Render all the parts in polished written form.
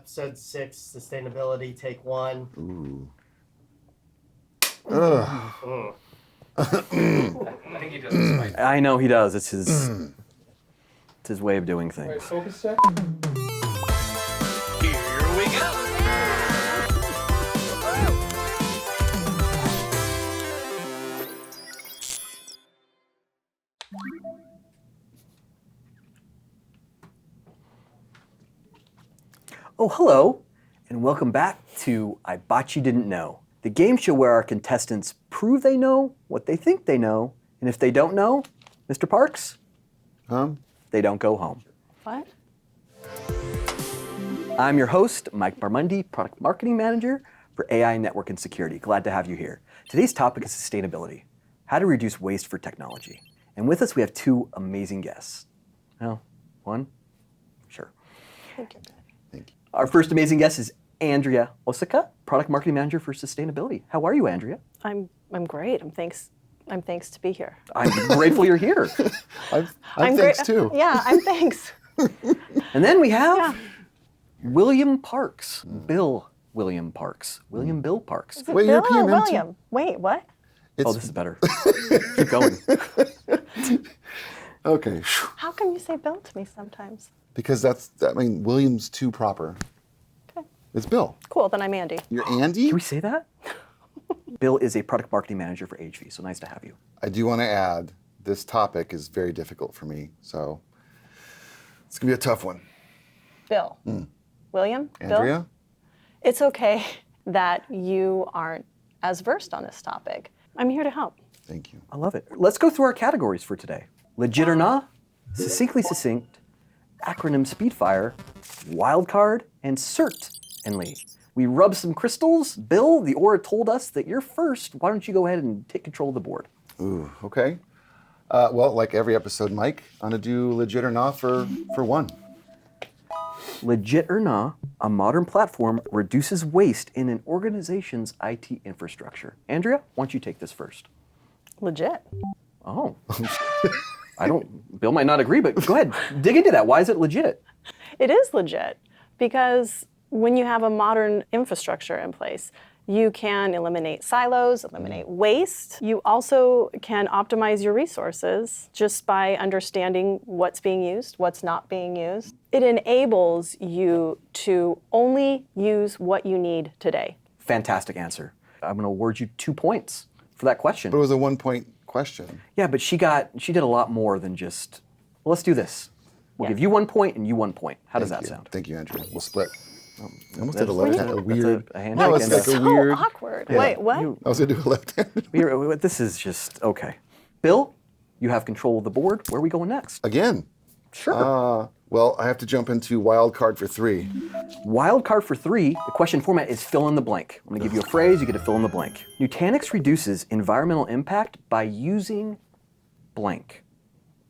episode 6, sustainability, take 1. Ooh. I think he does this right. I know he does. It's his way of doing things. Right, focus check. Here we go. Oh, hello, and welcome back to I Bot You Didn't Know, the game show where our contestants prove they know what they think they know, and if they don't know, Mr. Parks, they don't go home. What? I'm your host, Mike Barmundi, Product Marketing Manager for AI Network and Security. Glad to have you here. Today's topic is sustainability, how to reduce waste for technology. And with us, we have 2 amazing guests. Well, 1? Sure. Thank you. Thank you. Our first amazing guest is Andrea Osika, Product Marketing Manager for Sustainability. How are you, Andrea? I'm great. I'm thanks to be here. I'm grateful you're here. I'm great. thanks too. Yeah, I'm thanks. And then we have William Parks, Bill William Parks, William Bill Parks. Is it Wait, Bill you're or PMM too? William? Wait, what? Oh, this is better. Keep going. Okay. How come you say Bill to me sometimes? Because William's too proper. Okay. It's Bill. Cool, then I'm Andy. You're Andy? Can we say that? Bill is a Product Marketing Manager for HV, so nice to have you. I do want to add, this topic is very difficult for me, so it's going to be a tough one. Bill. William? Andrea? Bill? It's okay that you aren't as versed on this topic. I'm here to help. Thank you. I love it. Let's go through our categories for today. Legit or not, succinctly succinct, acronym Speedfire, wildcard, and certainly. We rubbed some crystals. Bill, the aura told us that you're first. Why don't you go ahead and take control of the board? Ooh, okay. Well, like every episode, Mike, I'm going to do legit or not for 1. Legit or not, a modern platform reduces waste in an organization's IT infrastructure. Andrea, why don't you take this first? Legit. Oh. Bill might not agree, but go ahead, dig into that. Why is it legit? It is legit because when you have a modern infrastructure in place, you can eliminate silos, eliminate waste. You also can optimize your resources just by understanding what's being used, what's not being used. It enables you to only use what you need today. Fantastic answer. I'm going to award you 2 points for that question. But it was a 1-point question. Yeah, but she did a lot more than just, well, let's do this. We'll give you 1 point and you 1 point. How does that sound? Thank you, Andrew. We'll split. I almost did a That's left-handed. Weird. a handshake No, it's and like a- a So weird. awkward. Yeah. Wait, what? I was going to do a left-handed. This is just, okay. Bill, you have control of the board. Where are we going next? Again. Sure. Well, I have to jump into wild card for 3. Wild card for 3, the question format is fill in the blank. I'm going to give you a phrase, you get to fill in the blank. Nutanix reduces environmental impact by using blank.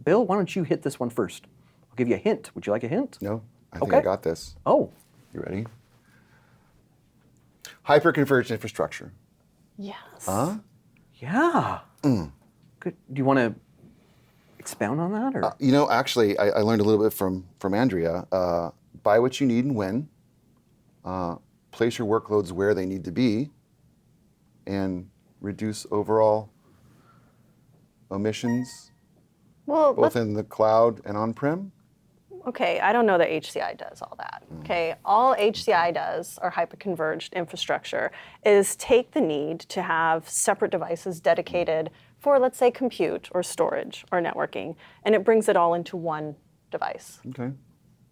Bill, why don't you hit this one first? I'll give you a hint. Would you like a hint? No, I think Okay. I got this. Oh, You ready? Hyper-converged infrastructure. Yes. yeah. Good. Do you want to expound on that? Or? Actually, I learned a little bit from Andrea. Buy what you need and when. Place your workloads where they need to be. And reduce overall emissions, Well, both in the cloud and on-prem. okay, I don't know that HCI does all that. Okay, all HCI does, or hyperconverged infrastructure, is take the need to have separate devices dedicated for, let's say, compute or storage or networking, and it brings it all into one device, Okay.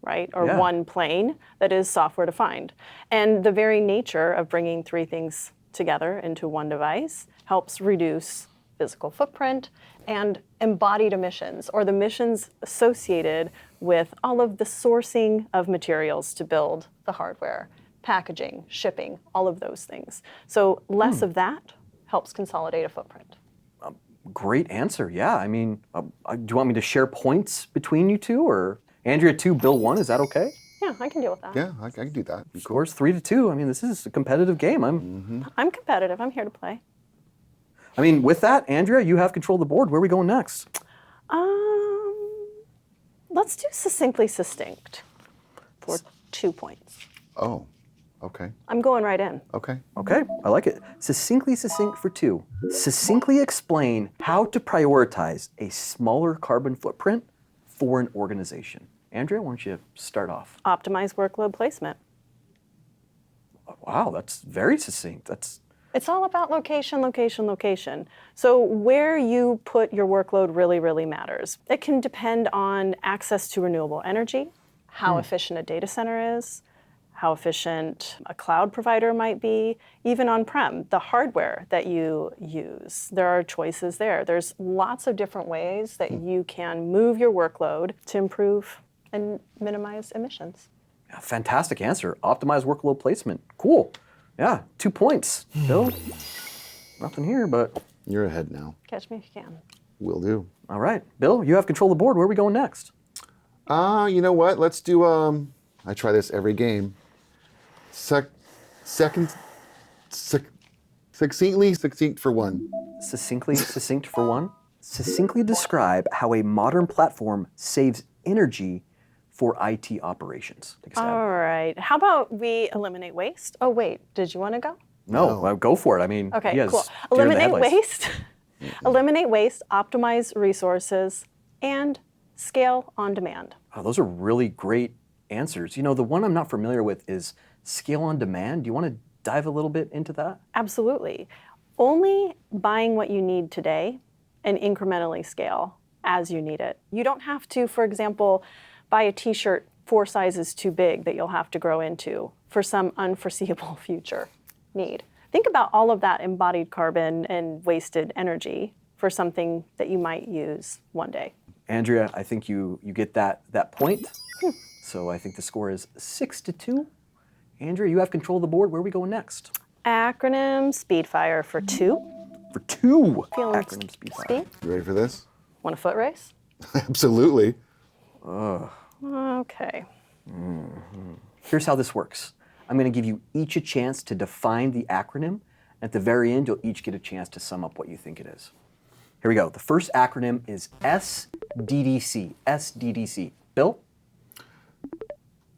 right? Or Yeah. one plane that is software defined. And the very nature of bringing 3 things together into one device helps reduce physical footprint and embodied emissions, or the emissions associated with all of the sourcing of materials to build the hardware, packaging, shipping, all of those things. So less of that helps consolidate a footprint. Great answer. Yeah. I mean, do you want me to share points between you two, or Andrea 2, Bill 1? Is that okay? Yeah, I can deal with that. Yeah, I can do that. Scores 3-2. I mean, this is a competitive game. I'm competitive. I'm here to play. I mean, with that, Andrea, you have control of the board. Where are we going next? Let's do succinctly succinct for 2 points. Oh, okay, I'm going right in. okay. Okay, I like it. Succinctly succinct for 2. Succinctly explain how to prioritize a smaller carbon footprint for an organization. Andrea, why don't you start off? Optimize workload placement. Wow, that's very succinct. It's all about location, location, location. So where you put your workload really, really matters. It can depend on access to renewable energy, how efficient a data center is, how efficient a cloud provider might be, even on-prem, the hardware that you use. There are choices there. There's lots of different ways that you can move your workload to improve and minimize emissions. Yeah, fantastic answer. Optimize workload placement. Cool. Yeah, 2 points. Bill, nothing here, but You're ahead now. Catch me if you can. Will do. all right. Bill, you have control of the board. Where are we going next? You know what? Let's do, I try this every game. Succinctly succinct for 1. Succinctly succinct for 1. Succinctly describe how a modern platform saves energy for IT operations. Take a stab. All right. How about we eliminate waste? Oh, wait. Did you want to go? No, well, go for it. I mean, Okay, he has cool. deer in the Eliminate headlights. waste. Eliminate waste, optimize resources, and scale on demand. Oh, those are really great answers. You know, the one I'm not familiar with is scale on demand. Do you want to dive a little bit into that? Absolutely. Only buying what you need today and incrementally scale as you need it. You don't have to, for example, buy a t-shirt 4 sizes too big that you'll have to grow into for some unforeseeable future need. Think about all of that embodied carbon and wasted energy for something that you might use one day. Andrea, I think you get that point. So I think the score is 6-2. Andrea, you have control of the board. Where are we going next? Acronym Speedfire for 2. For 2. Feeling Acronym speed fire. Speed? You ready for this? Want a foot race? Absolutely. Okay. Here's how this works. I'm going to give you each a chance to define the acronym. At the very end, you'll each get a chance to sum up what you think it is. Here we go. The first acronym is SDDC. SDDC. Bill?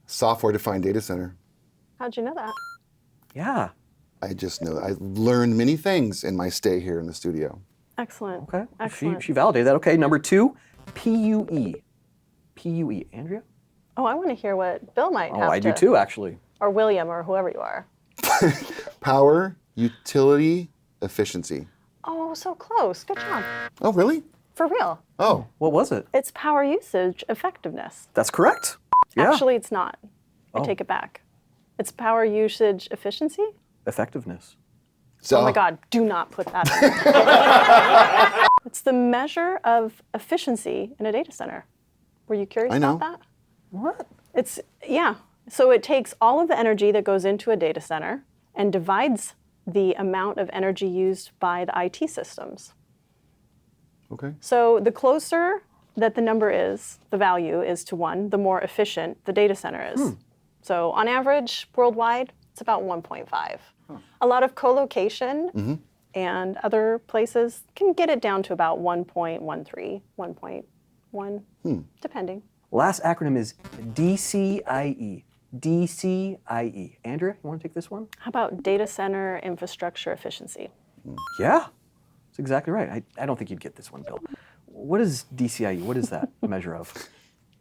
Software defined data center. How'd you know that? Yeah. I just know I learned many things in my stay here in the studio. Excellent. Okay. Excellent. She validated that. Okay. Number 2, PUE. PUE. Andrea? Oh, I want to hear what Bill might Oh, have I to. do too, actually. Or William, or whoever you are. Power utility efficiency. Oh, so close. Good job. Oh, really? For real. Oh, What was it? It's power usage effectiveness. That's correct. Yeah. Actually, it's not. I take it back. It's power usage efficiency? Effectiveness. so Oh my God, do not put that in. It's the measure of efficiency in a data center. Were you curious I know. about that? What? Yeah. So it takes all of the energy that goes into a data center and divides the amount of energy used by the IT systems. Okay. So the closer that the number is, the value is to 1, the more efficient the data center is. So on average, worldwide, it's about 1.5. A lot of co-location and other places can get it down to about 1.13, 1.1, depending. Last acronym is DCIE. DCIE. Andrea, you want to take this one? How about data center infrastructure efficiency? Yeah, that's exactly right. I don't think you'd get this one, Bill. What is DCIE? What is that a measure of?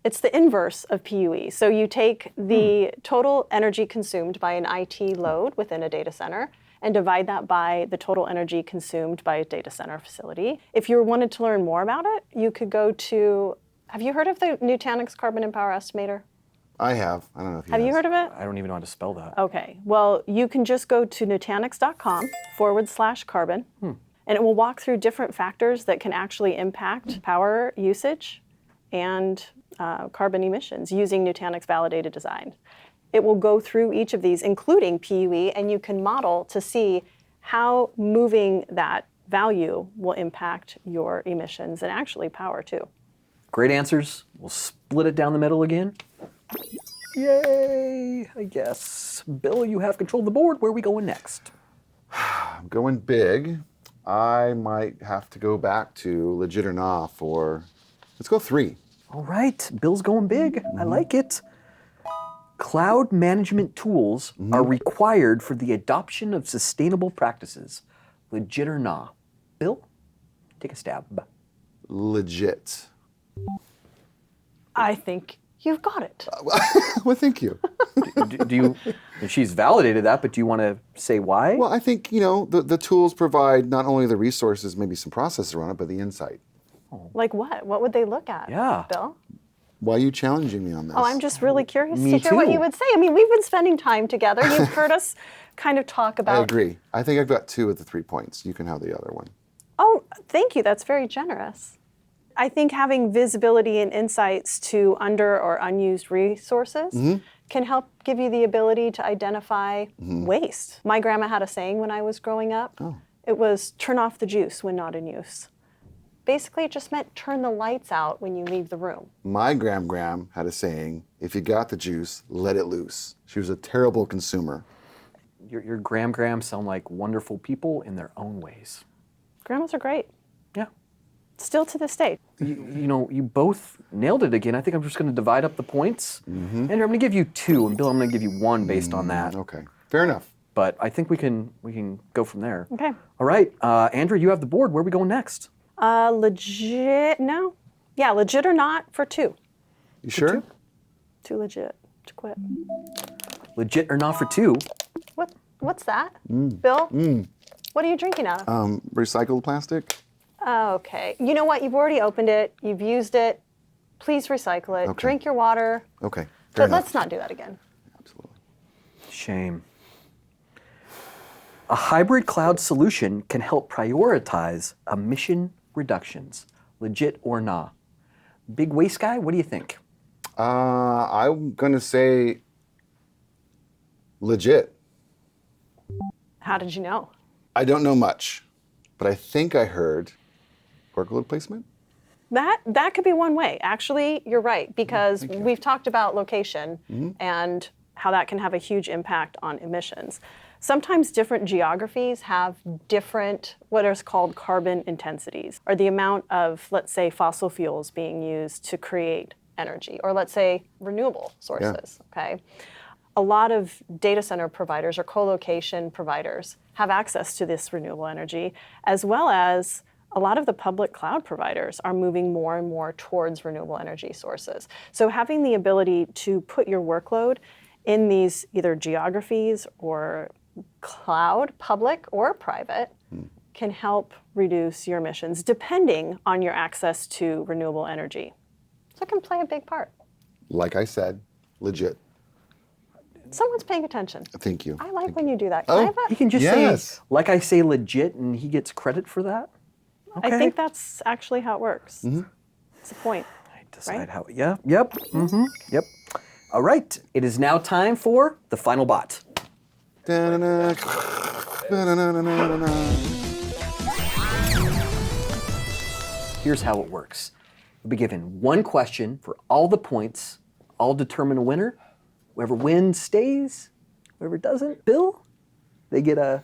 It's the inverse of PUE. So you take the total energy consumed by an IT load within a data center and divide that by the total energy consumed by a data center facility. If you wanted to learn more about it, you could go to, have you heard of the Nutanix Carbon and Power Estimator? I have. I don't know if Have you heard of it? I don't even know how to spell that. Okay, well, you can just go to nutanix.com/carbon, and it will walk through different factors that can actually impact power usage and carbon emissions using Nutanix validated design. It will go through each of these, including PUE, and you can model to see how moving that value will impact your emissions and actually power too. Great answers. We'll split it down the middle again. Yay, I guess. Bill, you have control of the board. Where are we going next? I'm going big. I might have to go back to legit or nah for, let's go 3. All right, Bill's going big. I like it. Cloud management tools are required for the adoption of sustainable practices. Legit or not? Bill, take a stab. Legit. I think you've got it. Well, thank you. Do you? She's validated that, but do you want to say why? Well, I think, the tools provide not only the resources, maybe some process around it, but the insight. Like what? What would they look at? Yeah. Bill? Why are you challenging me on this? Oh, I'm just really curious Me to hear what too. you would say. I mean, we've been spending time together. You've heard us kind of talk about. I agree. I think I've got 2 of the 3 points. You can have the other one. Oh, thank you. That's very generous. I think having visibility and insights to under or unused resources can help give you the ability to identify waste. My grandma had a saying when I was growing up. It was turn off the juice when not in use. Basically, it just meant turn the lights out when you leave the room. My gram had a saying, if you got the juice, let it loose. She was a terrible consumer. Your Gram sound like wonderful people in their own ways. Grandmas are great. Yeah. Still to this day. You both nailed it again. I think I'm just going to divide up the points. Andrew, I'm going to give you 2, and Bill, I'm going to give you 1 based on that. Okay, fair enough. But I think we can go from there. Okay. All right, Andrew, you have the board. Where are we going next? Legit, no. Yeah, legit or not for 2. You sure? Too legit to quit. Legit or not for 2? What's that? Bill? What are you drinking out of? Recycled plastic? Okay. You know what? You've already opened it. You've used it. Please recycle it. Okay. Drink your water. Okay, fair But enough. let's not do that again. Absolutely. Shame. A hybrid cloud solution can help prioritize emission reductions. Legit or nah? Big waste guy, what do you think? I'm going to say legit. How did you know? I don't know much, but I think I heard workload placement. That could be one way. Actually, you're right, because we've talked about location and how that can have a huge impact on emissions. Sometimes different geographies have different, what is called carbon intensities, or the amount of, let's say, fossil fuels being used to create energy, or let's say renewable sources, okay? A lot of data center providers or co-location providers have access to this renewable energy, as well as a lot of the public cloud providers are moving more and more towards renewable energy sources. So having the ability to put your workload in these either geographies or cloud, public or private, can help reduce your emissions depending on your access to renewable energy. So it can play a big part. Like I said, legit. Someone's paying attention. Thank you. I like when you do that. Can I have He a, can just Yes. say, like I say legit, and he gets credit for that? Okay. I think that's actually how it works. It's a point. I decide right? how, yeah, yep. All right, it is now time for the final bot. Da-na-na. Da-na-na-na-na-na. Here's how it works. You'll be given 1 question for all the points. I'll determine a winner. Whoever wins stays. Whoever doesn't, Bill, they get a,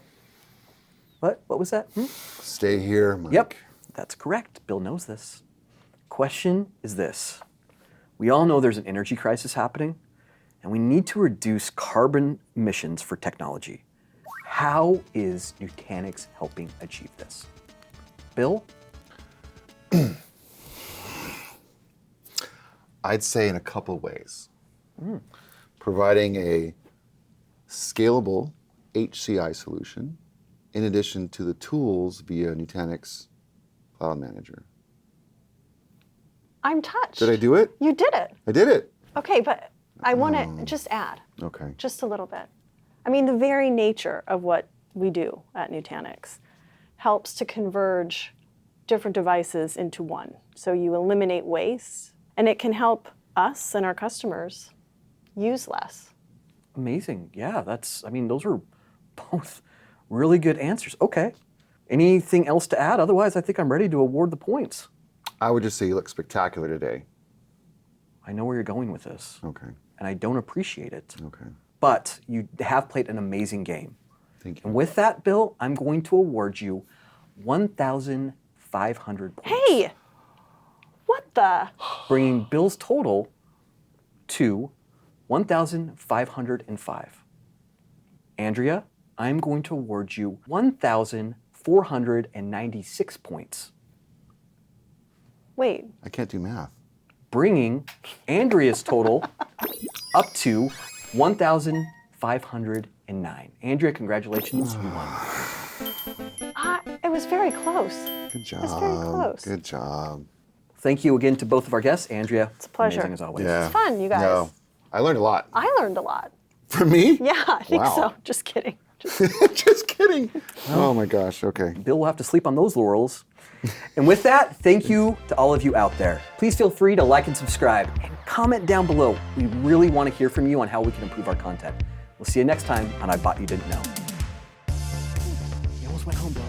what was that? Stay here, Mike. Yep, that's correct. Bill knows this. Question is this. We all know there's an energy crisis happening, and we need to reduce carbon emissions for technology. How is Nutanix helping achieve this? Bill? I'd say in a couple ways. Providing a scalable HCI solution in addition to the tools via Nutanix Cloud Manager. I'm touched. Did I do it? You did it. I did it. Okay, but I want to just add Okay. just a little bit. I mean, the very nature of what we do at Nutanix helps to converge different devices into one. So you eliminate waste, and it can help us and our customers use less. Amazing. Yeah, those are both really good answers. Okay. Anything else to add? Otherwise, I think I'm ready to award the points. I would just say you look spectacular today. I know where you're going with this, Okay. and I don't appreciate it. Okay. But you have played an amazing game. Thank you. And with that, Bill, I'm going to award you 1,500 points. Hey, what the? Bringing Bill's total to 1,505. Andrea, I'm going to award you 1,496 points, Wait, I can't do math. bringing Andrea's total up to 1,509. Andrea, congratulations, you won. it was very close. Good job. That's very close. Good job. Thank you again to both of our guests. Andrea, it's a pleasure. amazing as always. Yeah. It's fun, you guys. No, I learned a lot. I learned a lot. From me? Yeah, I think Wow. so. Just kidding. Just kidding. Oh my gosh. Okay. Bill will have to sleep on those laurels. And with that, thank you to all of you out there. Please feel free to like and subscribe and comment down below. We really want to hear from you on how we can improve our content. We'll see you next time on I Bought You Didn't Know. You almost went home, Bill.